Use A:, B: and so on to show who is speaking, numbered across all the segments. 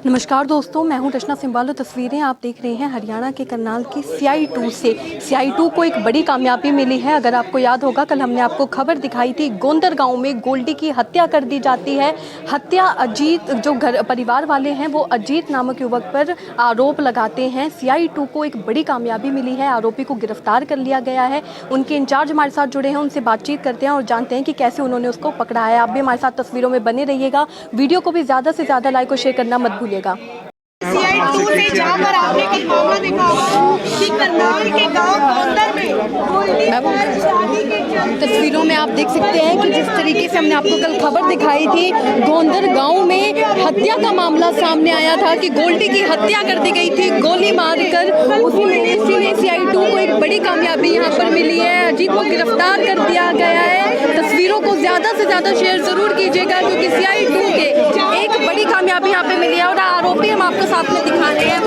A: नमस्कार दोस्तों, मैं हूं रचना सिंबालो। तस्वीरें आप देख रहे हैं हरियाणा के करनाल की CI2 से। CI2 को एक बड़ी कामयाबी मिली है। अगर आपको याद होगा, कल हमने आपको खबर दिखाई थी, गोंदर गांव में गोल्डी की हत्या कर दी जाती है। हत्या अजीत, जो घर परिवार वाले हैं, वो अजीत नामक युवक पर आरोप लगाते हैं। CI2 को एक बड़ी कामयाबी मिली है, आरोपी को गिरफ्तार कर लिया गया है। उनके इंचार्ज हमारे साथ जुड़े हैं, उनसे बातचीत करते हैं और जानते हैं कि कैसे उन्होंने उसको पकड़ा है। आप भी हमारे साथ तस्वीरों में बने रहिएगा। वीडियो को भी ज़्यादा से ज़्यादा लाइक और शेयर करना मत भूलिएगा।
B: CI2 से जहाँ पर आपने कल मामला देखा होगा कि करनाल के गांव गोंदर में
A: तस्वीरों में आप देख सकते हैं कि जिस तरीके से हमने आपको कल खबर दिखाई थी, गोंदर गांव में हत्या का मामला सामने आया था कि गोल्डी की हत्या कर दी गई थी गोली मारकर। उसी में CI2 को एक बड़ी कामयाबी यहां पर मिली है। अजीत को गिरफ्तार कर दिया गया है। तस्वीरों को ज़्यादा से ज़्यादा शेयर ज़रूर कीजिएगा, क्योंकि CI2 के एक बड़ी कामयाबी यहाँ पे मिली है और आरोपी हम आपको साथ में दिखा रहे हैं।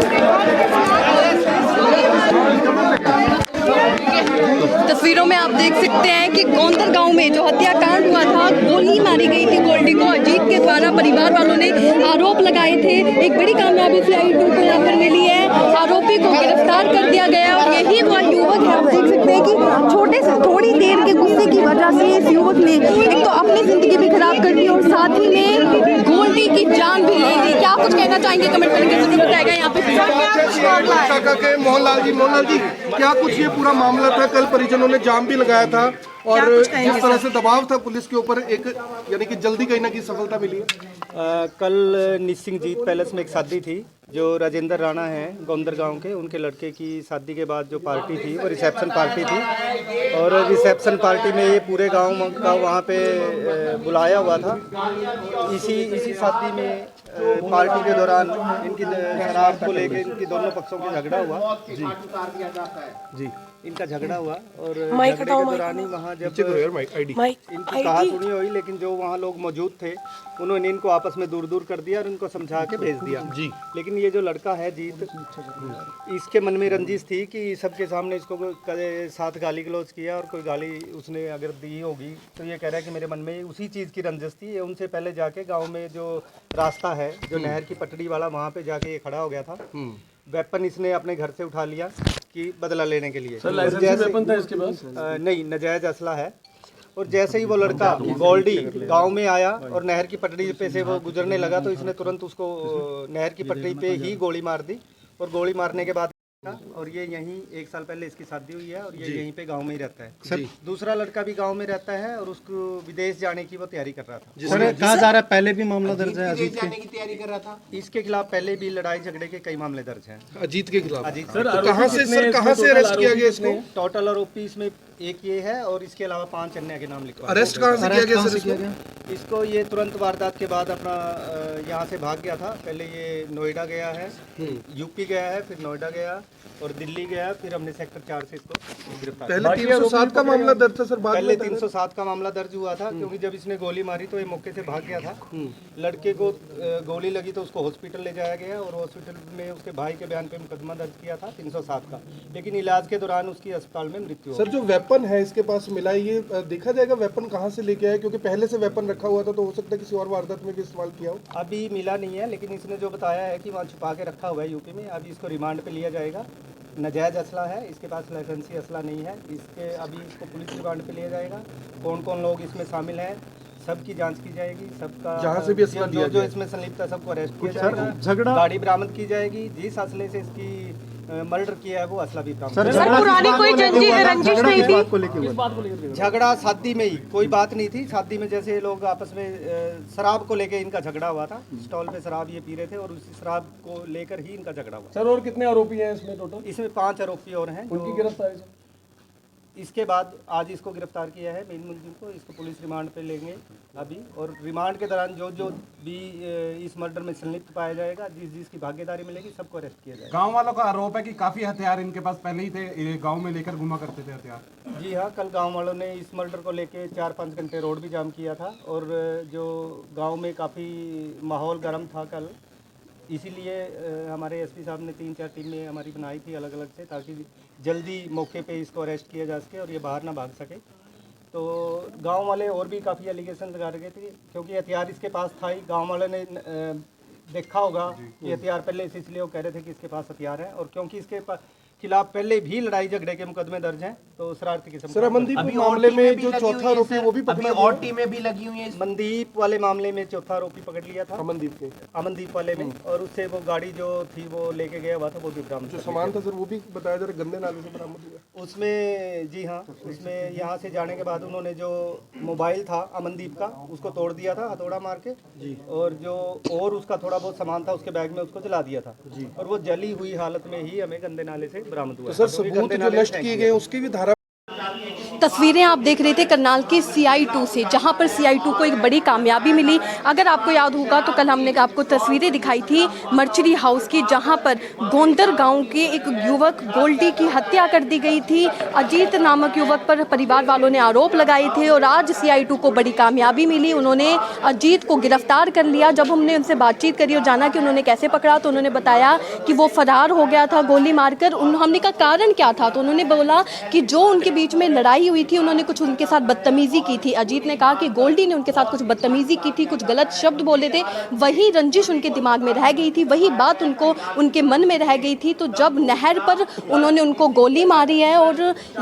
A: तस्वीरों में आप देख सकते हैं कि गोंदर गांव में जो हत्याकांड हुआ था, गोली मारी गई थी गोल्डी को अजीत के द्वारा। परिवार वालों ने आरोप लगाए थे। एक बड़ी कामयाबी CI2 को यहाँ पर मिली है। आरोपी को गिरफ्तार कर दिया गया और यही वो युवक है। आप देख सकते हैं कि छोटे से थोड़ी देर के गुस्से की वजह से इस युवक ने एक तो अपनी जिंदगी भी खराब कर दी और साथ ही में गोल्डी की जान भी ले ली। क्या कुछ कहना चाहेंगे, कमेंट करके जरूर बताएगा। यहाँ पे
C: के मोहनलाल जी, क्या कुछ ये पूरा मामला था? कल परिजनों ने जाम भी लगाया था और जिस तरह से दबाव था पुलिस के ऊपर, एक यानी कि जल्दी कहीं ना कहीं सफलता मिली है।
D: कल निसिंग जीत पैलेस में एक शादी थी, जो राजेंद्र राणा हैं गोंदर गांव के, उनके लड़के की शादी के बाद जो पार्टी थी वो रिसेप्शन पार्टी थी। और रिसेप्शन पार्टी में ये पूरे गांव का वहाँ पे बुलाया हुआ था। इसी शादी में पार्टी के दौरान इनकी शराब को लेकर इनकी दोनों पक्षों की झगड़ा हुआ। जी इनका झगड़ा हुआ और झगड़े के दौरान ही वहाँ जब इनकी कहा सुनी हुई, लेकिन जो वहाँ लोग मौजूद थे उन्होंने इनको आपस में दूर दूर कर दिया और इनको समझा के भेज दिया। जी लेकिन ये जो लड़का है जीत, इसके मन में रंजिश थी कि सबके सामने इसको साथ गाली गलौज किया और कोई गाली उसने अगर दी होगी तो ये कह रहा है कि मेरे मन में उसी चीज़ की रंजिश थी। ये उनसे पहले जाके गाँव में जो रास्ता है, जो नहर की पटड़ी वाला, वहाँ पे जाके ये खड़ा हो गया था। वेपन इसने अपने घर से उठा लिया कि बदला लेने के लिए।
E: वेपन था इसके पास?
D: नहीं, नाजायज असला है। और जैसे ही वो लड़का गोल्डी गांव में आया और नहर की पटड़ी पे से वो गुजरने लगा तो इसने तुरंत उसको नहर की पटड़ी पे ही गोली मार दी। और गोली मारने के बाद और ये यहीं 1 साल पहले इसकी शादी हुई है और ये यहीं पे गांव में ही रहता है। दूसरा लड़का भी गांव में रहता है और उसको विदेश जाने की वो तैयारी कर रहा था।
E: सर कहा जा रहा है पहले भी मामला दर्ज है अजीत
D: जाने की तैयारी कर रहा था। इसके खिलाफ पहले भी लड़ाई झगड़े के कई मामले दर्ज हैं
C: अजीत के खिलाफ।
D: अजीत
E: सर
C: कहाँ से अरेस्ट किया गया इसको?
D: टोटल आरोपी इसमें एक ये है और इसके अलावा 5 अन्य के नाम लिखवा।
C: अरेस्ट कहाँ से किया गया सर
D: इसको? ये तुरंत वारदात के बाद अपना यहाँ से भाग गया था। पहले ये नोएडा गया है, यूपी गया है, फिर नोएडा गया और दिल्ली गया, फिर हमने सेक्टर 4 से इसको गिरफ्तार।
C: पहले 307 का मामला दर्ज था सर?
D: पहले 307 का मामला दर्ज हुआ था क्योंकि जब इसने गोली मारी तो ये मौके से भाग गया था। लड़के को गोली लगी तो उसको हॉस्पिटल ले जाया गया और हॉस्पिटल में उसके भाई के बयान पे मुकदमा दर्ज किया था 307 का, लेकिन इलाज के दौरान उसकी अस्पताल में मृत्यु हो गई।
C: सर जो वेपन है इसके पास मिला है, ये देखा जाएगा वेपन कहाँ से लेके आया? क्योंकि पहले से वेपन रखा हुआ था तो हो सकता है किसी और वारदात में भी इस्तेमाल किया हो।
D: अभी मिला नहीं है, लेकिन इसने जो बताया है कि वहाँ छुपा के रखा हुआ है यूपी में। अभी इसको रिमांड पे लिया जाएगा। नाजायज असला है, इसके पास लाइसेंसी असला नहीं है। अभी इसको पुलिस रिमांड पे लिया जाएगा। कौन कौन लोग इसमें शामिल हैं सबकी जांच की जाएगी। सबका
C: जहाँ से भी असला दिया
D: जो इसमें संलिप्त है सबको अरेस्ट किया जाएगा। झगड़ा गाड़ी बरामद की जाएगी। जिस असले से इसकी मर्डर किया है वो असला भी बरामद।
B: पुरानी कोई रंजिश नहीं थी?
D: झगड़ा शादी में ही, कोई बात नहीं थी। शादी में जैसे लोग आपस में शराब को लेकर इनका झगड़ा हुआ था। स्टॉल पे शराब ये पी रहे थे और उसी शराब को लेकर ही इनका झगड़ा हुआ।
E: सर और कितने आरोपी हैं इसमें टोटल?
D: इसमें 5 आरोपी और हैं।
E: उनकी गिरफ्तारी सर?
D: इसके बाद आज इसको गिरफ्तार किया है मेन मुलजिम को। इसको पुलिस रिमांड पे लेंगे अभी, और रिमांड के दौरान जो भी इस मर्डर में संलिप्त पाया जाएगा, जिसकी भागीदारी मिलेगी, सबको अरेस्ट किया जाएगा।
F: गांव वालों का आरोप है कि काफी हथियार इनके पास पहले ही थे, गांव में लेकर घुमा करते थे हथियार।
D: जी हाँ, कल गांव वालों ने इस मर्डर को लेके 4-5 घंटे रोड भी जाम किया था और जो गाँव में काफ़ी माहौल गर्म था कल, इसीलिए हमारे एसपी साहब ने 3-4 टीमें हमारी बनाई थी अलग अलग से, ताकि जल्दी मौके पे इसको अरेस्ट किया जा सके और ये बाहर ना भाग सके। तो गांव वाले और भी काफ़ी एलिगेशन लगा रहे थे क्योंकि हथियार इसके पास था ही। गांव वाले ने देखा होगा कि हथियार पहले से, इसलिए वो कह रहे थे कि इसके पास हथियार है, और क्योंकि इसके खिलाफ पहले भी लड़ाई झगड़े के मुकदमे दर्ज हैं, तो शरारती किस्म
C: सर अमनदीप मामले में जो चौथा आरोपी वो भी
G: अभी और टीमें भी लगी हुई हैं।
D: मनदीप वाले मामले में चौथा आरोपी पकड़ लिया था,
C: अमनदीप
D: वाले में, और उससे वो गाड़ी जो थी वो लेके गया हुआ था, वो भी बरामद
C: जो सामान था सर वो भी बताया जा रहा है गंदे नाले से बरामद हुआ।
D: उसमें जी हाँ, उसमें यहाँ से जाने के बाद उन्होंने जो मोबाइल था अमनदीप का उसको तोड़ दिया था हथौड़ा मार के जी, और जो और उसका थोड़ा बहुत सामान था उसके बैग में उसको जला दिया था जी, और वो जली हुई हालत में ही हमें गंदे नाले से बरामद हुआ।
C: सर सबूत जो नष्ट किए गए उसकी भी धारा।
A: तस्वीरें आप देख रहे थे करनाल के CI2 से, जहां पर CI2 को एक बड़ी कामयाबी मिली। अगर आपको याद होगा तो कल हमने आपको तस्वीरें दिखाई थी मर्चरी हाउस की, जहां पर गोंदर गांव के एक युवक गोल्डी की हत्या कर दी गई थी। अजीत नामक युवक पर परिवार वालों ने आरोप लगाए थे और आज CI2 को बड़ी कामयाबी मिली। उन्होंने अजीत को गिरफ्तार कर लिया। जब हमने उनसे बातचीत करी और जाना कि उन्होंने कैसे पकड़ा, तो उन्होंने बताया कि वो फरार हो गया था गोली मारकर। हमने कहा कारण क्या था, तो उन्होंने बोला कि जो उनके बीच में लड़ाई हुई थी, उन्होंने कुछ उनके साथ बदतमीजी की थी। अजीत ने कहा कि गोल्डी ने उनके साथ कुछ बदतमीजी की थी, कुछ गलत शब्द बोले थे, वही रंजिश उनके दिमाग में रह गई थी, वही बात उनको उनके मन में रह गई थी। तो जब नहर पर उन्होंने उनको गोली मारी है, और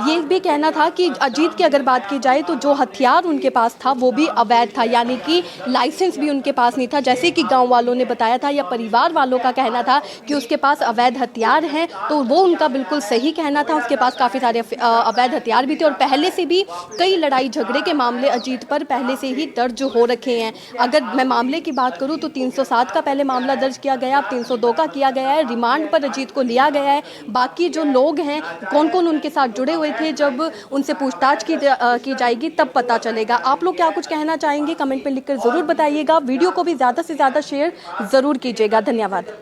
A: ये भी कहना था कि अजीत की अगर बात की जाए तो जो हथियार उनके पास था वो भी अवैध था, यानी कि लाइसेंस भी उनके पास नहीं था, जैसे कि गाँव वालों ने बताया था या परिवार वालों का कहना था कि उसके पास अवैध हथियार हैं। तो वो उनका बिल्कुल सही कहना था, उसके पास काफ़ी सारे अवैध हथियार भी थे, और पहले से भी कई लड़ाई झगड़े के मामले अजीत पर पहले से ही दर्ज हो रखे हैं। अगर मैं मामले की बात करूं तो 307 का पहले मामला दर्ज किया गया, अब 302 का किया गया है। रिमांड पर अजीत को लिया गया है। बाकी जो लोग हैं, कौन कौन उनके साथ जुड़े हुए थे, जब उनसे पूछताछ की जाएगी तब पता चलेगा। आप लोग क्या कुछ कहना चाहेंगे कमेंट में लिखकर ज़रूर बताइएगा। वीडियो को भी ज़्यादा से ज़्यादा शेयर ज़रूर कीजिएगा। धन्यवाद।